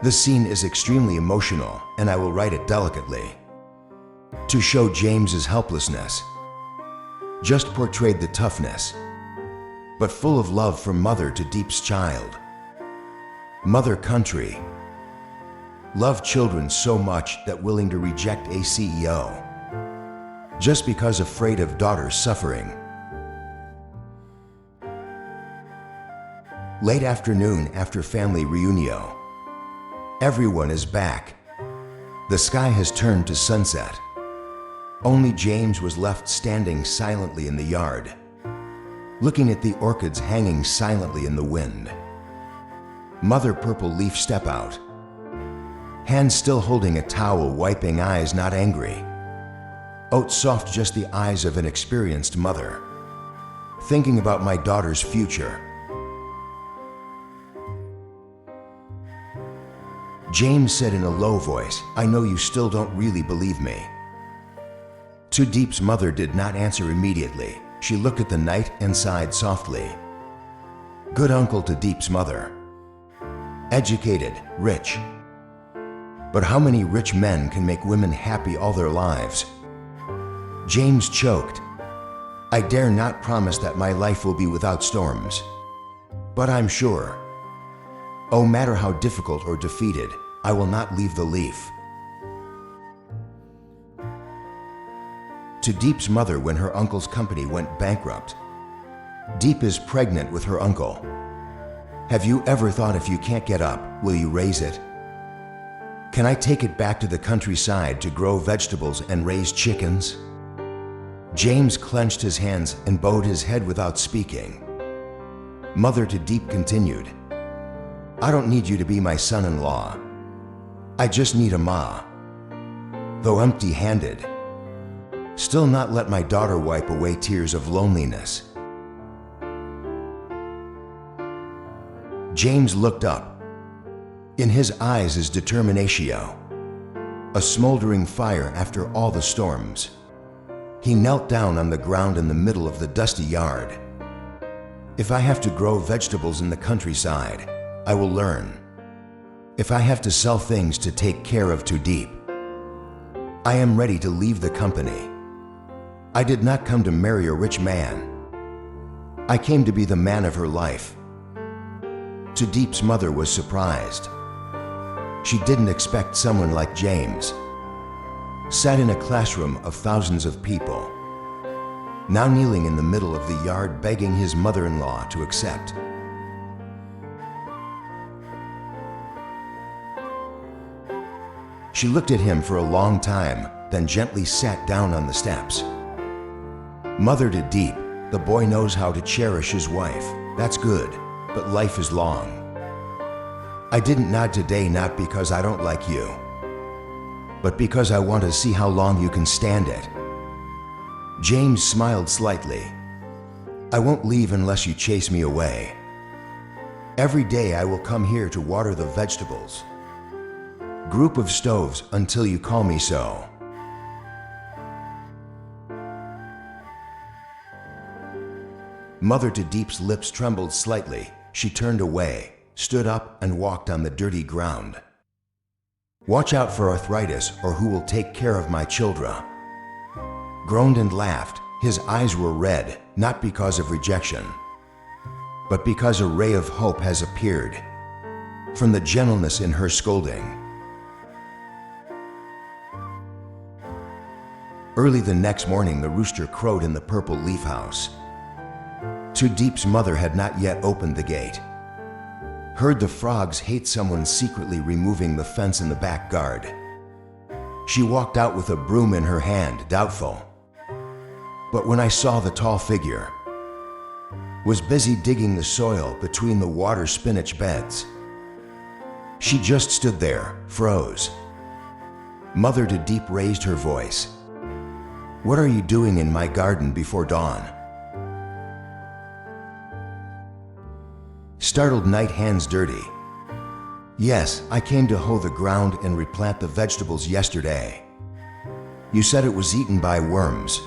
The scene is extremely emotional, and I will write it delicately. To show James's helplessness, just portrayed the toughness, but full of love from mother to Diep's child. Mother country, love children so much that willing to reject a CEO, just because afraid of daughter's suffering. Late afternoon after family reunion. Everyone is back. The sky has turned to sunset. Only James was left standing silently in the yard, looking at the orchids hanging silently in the wind. Mother Purple Leaf step out, hands still holding a towel, wiping eyes not angry. Oat soft, just the eyes of an experienced mother, thinking about my daughter's future. James said in a low voice, "I know you still don't really believe me." Tu Diep's mother did not answer immediately. She looked at the night and sighed softly. Good uncle to Diep's mother. Educated, rich. But how many rich men can make women happy all their lives? James choked. I dare not promise that my life will be without storms, but I'm sure. Oh, matter how difficult or defeated, I will not leave the leaf. To Diep's mother when her uncle's company went bankrupt. Diep is pregnant with her uncle. Have you ever thought if you can't get up, will you raise it? Can I take it back to the countryside to grow vegetables and raise chickens? James clenched his hands and bowed his head without speaking. Mother to Diep continued, I don't need you to be my son-in-law. I just need a ma. Though empty-handed, still not let my daughter wipe away tears of loneliness. James looked up. In his eyes is determinatio, a smoldering fire after all the storms. He knelt down on the ground in the middle of the dusty yard. If I have to grow vegetables in the countryside, I will learn. If I have to sell things to take care of Tu Diep, I am ready to leave the company. I did not come to marry a rich man. I came to be the man of her life. Tu Diep's mother was surprised. She didn't expect someone like James. Sat in a classroom of thousands of people, now kneeling in the middle of the yard begging his mother-in-law to accept. She looked at him for a long time, then gently sat down on the steps. Mother to Diep, the boy knows how to cherish his wife. That's good, but life is long. I didn't nod today not because I don't like you, but because I want to see how long you can stand it. James smiled slightly. I won't leave unless you chase me away. Every day I will come here to water the vegetables. Group of stoves until you call me so. Mother to Diep's lips trembled slightly. She turned away, stood up, and walked on the dirty ground. Watch out for arthritis, or who will take care of my children? Groaned and laughed. His eyes were red, not because of rejection, but because a ray of hope has appeared from the gentleness in her scolding. Early the next morning, the rooster crowed in the Purple Leaf house. Tu Diep's mother had not yet opened the gate. Heard the frogs hate someone secretly removing the fence in the back yard. She walked out with a broom in her hand, doubtful. But when I saw the tall figure, was busy digging the soil between the water spinach beds. She just stood there, froze. Mother to Diep raised her voice. What are you doing in my garden before dawn? Startled night, hands dirty. Yes, I came to hoe the ground and replant the vegetables yesterday. You said it was eaten by worms.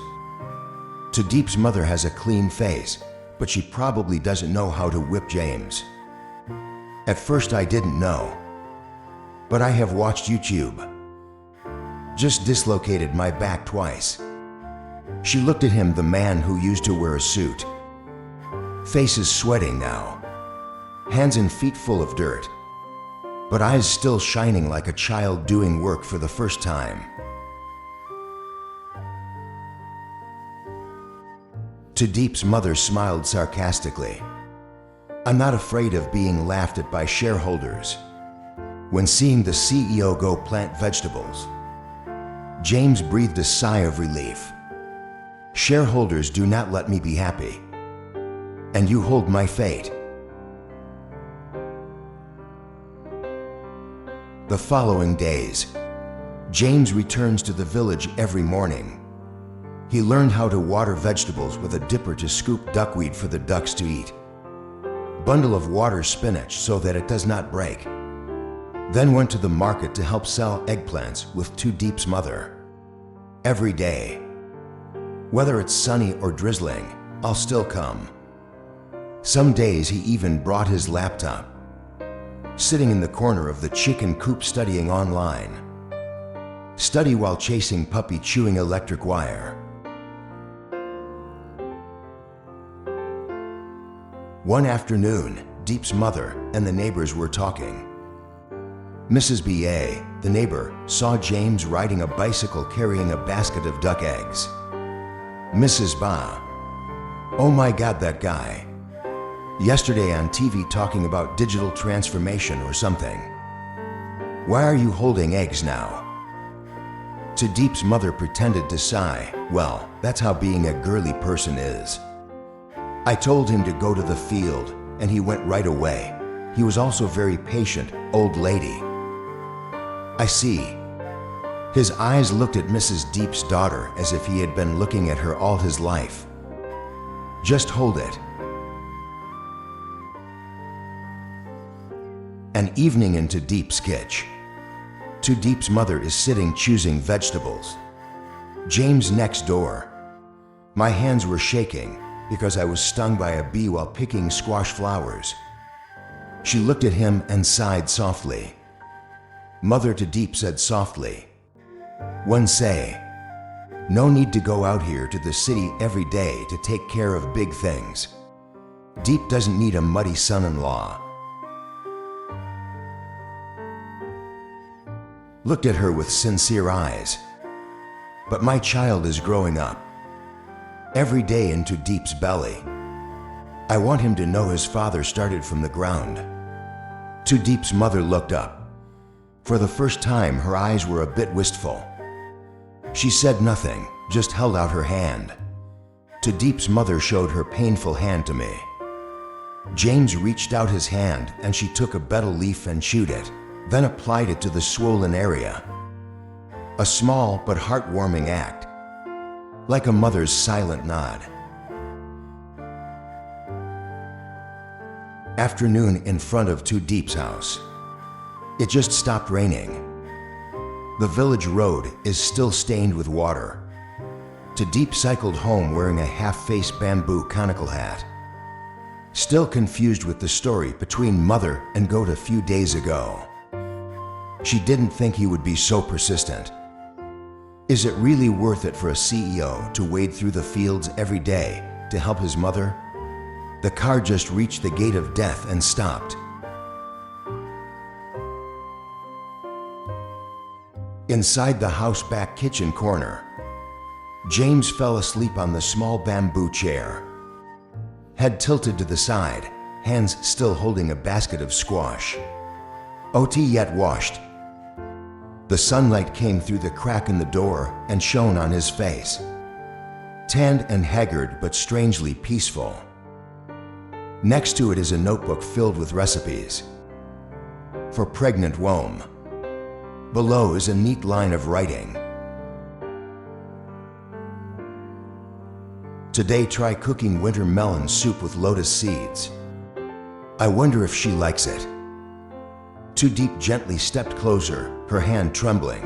Tu Diep's mother has a clean face, but she probably doesn't know how to whip James. At first I didn't know. but I have watched YouTube. Just dislocated my back twice. She looked at him, the man who used to wear a suit. Face is sweating now, hands and feet full of dirt, but eyes still shining like a child doing work for the first time. Tu Diep's mother smiled sarcastically. I'm not afraid of being laughed at by shareholders. When seeing the CEO go plant vegetables, James breathed a sigh of relief. Shareholders do not let me be happy, and you hold my fate. The following days, James returns to the village every morning. He learned how to water vegetables with a dipper to scoop duckweed for the ducks to eat. Bundle of water spinach so that it does not break. Then went to the market to help sell eggplants with Tu Diep's mother. Every day. Whether it's sunny or drizzling, I'll still come. Some days he even brought his laptop, sitting in the corner of the chicken coop studying online. Study while chasing puppy chewing electric wire. One afternoon, Diep's mother and the neighbors were talking. Mrs. B.A., the neighbor, saw James riding a bicycle carrying a basket of duck eggs. Mrs. Ba, oh my God, that guy. Yesterday on TV talking about digital transformation or something. Why are you holding eggs now? Tu Diep's mother pretended to sigh. Well, that's how being a girly person is. I told him to go to the field, and he went right away. He was also very patient, old lady. I see. His eyes looked at Mrs. Diep's daughter as if he had been looking at her all his life. Just hold it. An evening in Tu Diep's kitchen. Tu Diep's mother is sitting choosing vegetables. James next door. My hands were shaking because I was stung by a bee while picking squash flowers. She looked at him and sighed softly. Mother Tu Diep said softly, "One say, no need to go out here to the city every day to take care of big things. Diep doesn't need a muddy son-in-law." Looked at her with sincere eyes. But my child is growing up. Every day in Tu Diep's belly. I want him to know his father started from the ground. Tu Diep's mother looked up. For the first time, her eyes were a bit wistful. She said nothing, just held out her hand. Tu Diep's mother showed her painful hand to me. James reached out his hand and she took a betel leaf and chewed it, then applied it to the swollen area. A small but heartwarming act, like a mother's silent nod. Afternoon in front of Tu Diep's house. It just stopped raining. The village road is still stained with water. Tu Diep cycled home wearing a half-face bamboo conical hat. Still confused with the story between mother and goat a few days ago. She didn't think he would be so persistent. Is it really worth it for a CEO to wade through the fields every day to help his mother? The car just reached the gate of death and stopped. Inside the house back kitchen corner, James fell asleep on the small bamboo chair. Head tilted to the side, hands still holding a basket of squash. OT yet washed. The sunlight came through the crack in the door and shone on his face. Tanned and haggard but strangely peaceful. Next to it is a notebook filled with recipes. For pregnant womb. Below is a neat line of writing. Today try cooking winter melon soup with lotus seeds. I wonder if she likes it. Tu Diep gently stepped closer, her hand trembling.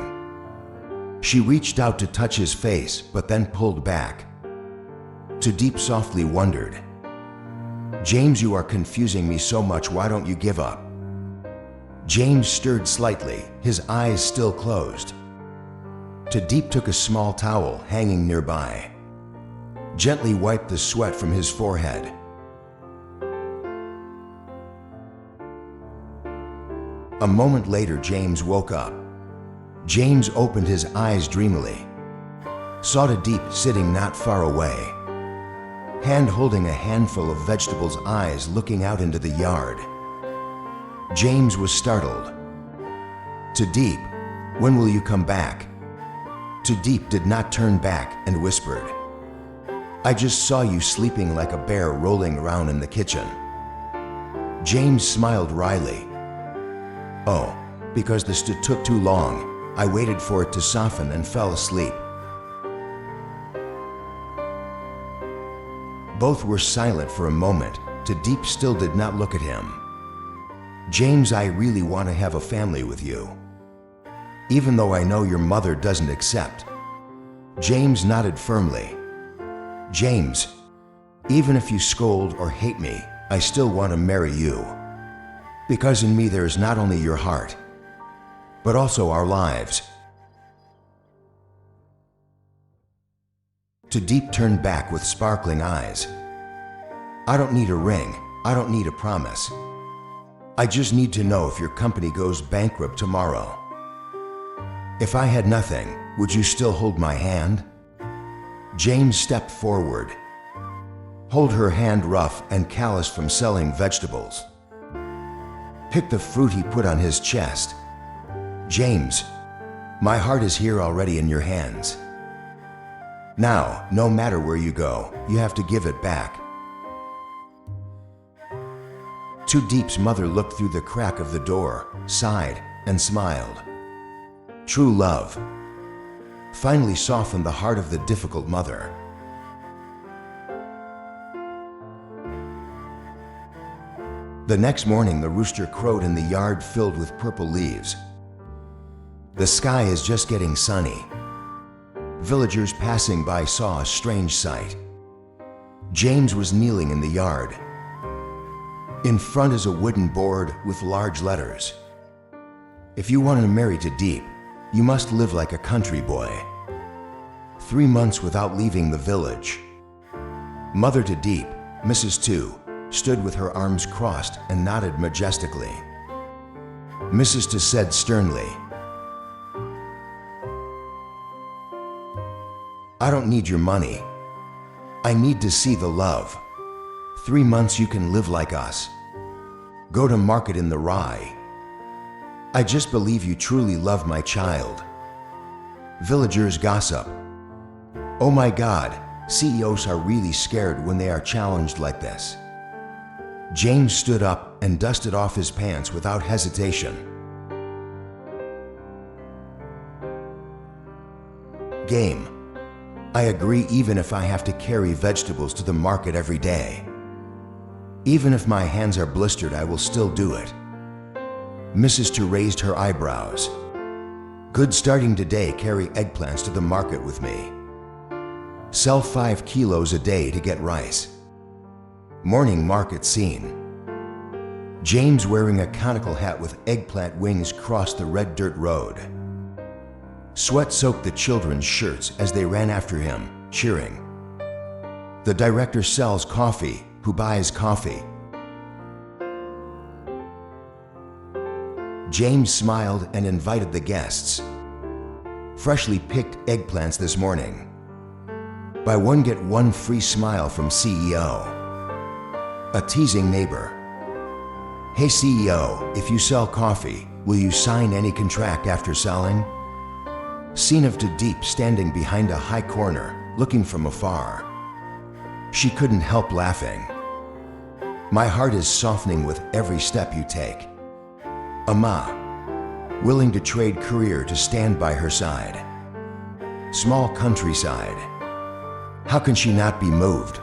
She reached out to touch his face, but then pulled back. Tu Diep softly wondered, "James, you are confusing me so much, why don't you give up?" James stirred slightly, his eyes still closed. Tu Diep took a small towel hanging nearby, gently wiped the sweat from his forehead. A moment later, James woke up. James opened his eyes dreamily, saw Tu Diep sitting not far away, hand holding a handful of vegetables, eyes looking out into the yard. James was startled. Tu Diep, when will you come back? Tu Diep did not turn back and whispered, I just saw you sleeping like a bear rolling around in the kitchen. James smiled wryly. Oh, because the stew took too long. I waited for it to soften and fell asleep. Both were silent for a moment. Tu Diep still did not look at him. James, I really want to have a family with you, even though I know your mother doesn't accept. James nodded firmly. James, even if you scold or hate me, I still want to marry you. Because in me there is not only your heart, but also our lives. Tu Diep turned back with sparkling eyes. I don't need a ring. I don't need a promise. I just need to know if your company goes bankrupt tomorrow. If I had nothing, would you still hold my hand? James stepped forward, hold her hand rough and callous from selling vegetables. Pick the fruit he put on his chest. James, my heart is here already in your hands. Now, no matter where you go, you have to give it back. Tu Diep's mother looked through the crack of the door, sighed, and smiled. True love finally softened the heart of the difficult mother. The next morning, the rooster crowed in the yard filled with purple leaves. The sky is just getting sunny. Villagers passing by saw a strange sight. James was kneeling in the yard. In front is a wooden board with large letters. If you want to marry Tu Diep, you must live like a country boy. 3 months without leaving the village. Mother Tu Diep, Mrs. Tu, stood with her arms crossed and nodded majestically. Mrs. Tu said sternly, I don't need your money. I need to see the love. 3 months you can live like us. Go to market in the rye. I just believe you truly love my child. Villagers gossip. Oh my God, CEOs are really scared when they are challenged like this. James stood up and dusted off his pants without hesitation. Game. I agree, even if I have to carry vegetables to the market every day. Even if my hands are blistered, I will still do it. Mrs. Tu raised her eyebrows. Good, starting today, carry eggplants to the market with me. Sell 5 kilos a day to get rice. Morning market scene. James, wearing a conical hat with eggplant wings, crossed the red dirt road. Sweat soaked the children's shirts as they ran after him, cheering. The director sells coffee. Who buys coffee? James smiled and invited the guests. Freshly picked eggplants this morning. Buy one, get one free smile from CEO. A teasing neighbor. Hey CEO, if you sell coffee, will you sign any contract after selling? Scene of Tu Diep standing behind a high corner, looking from afar. She couldn't help laughing. My heart is softening with every step you take. Ama, willing to trade career to stand by her side. Small countryside. How can she not be moved?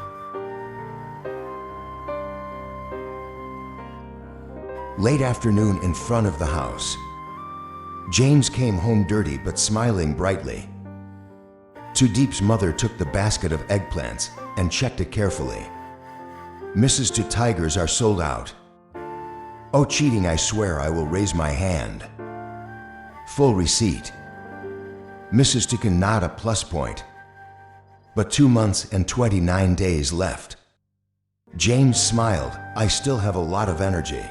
Late afternoon, in front of the house. James came home dirty but smiling brightly. Tu Diep's mother took the basket of eggplants and checked it carefully. Mrs. Tu tigers are sold out. Oh, cheating, I swear I will raise my hand. Full receipt. Mrs. Tican, not a plus point. But 2 months and 29 days left. James smiled. I still have a lot of energy.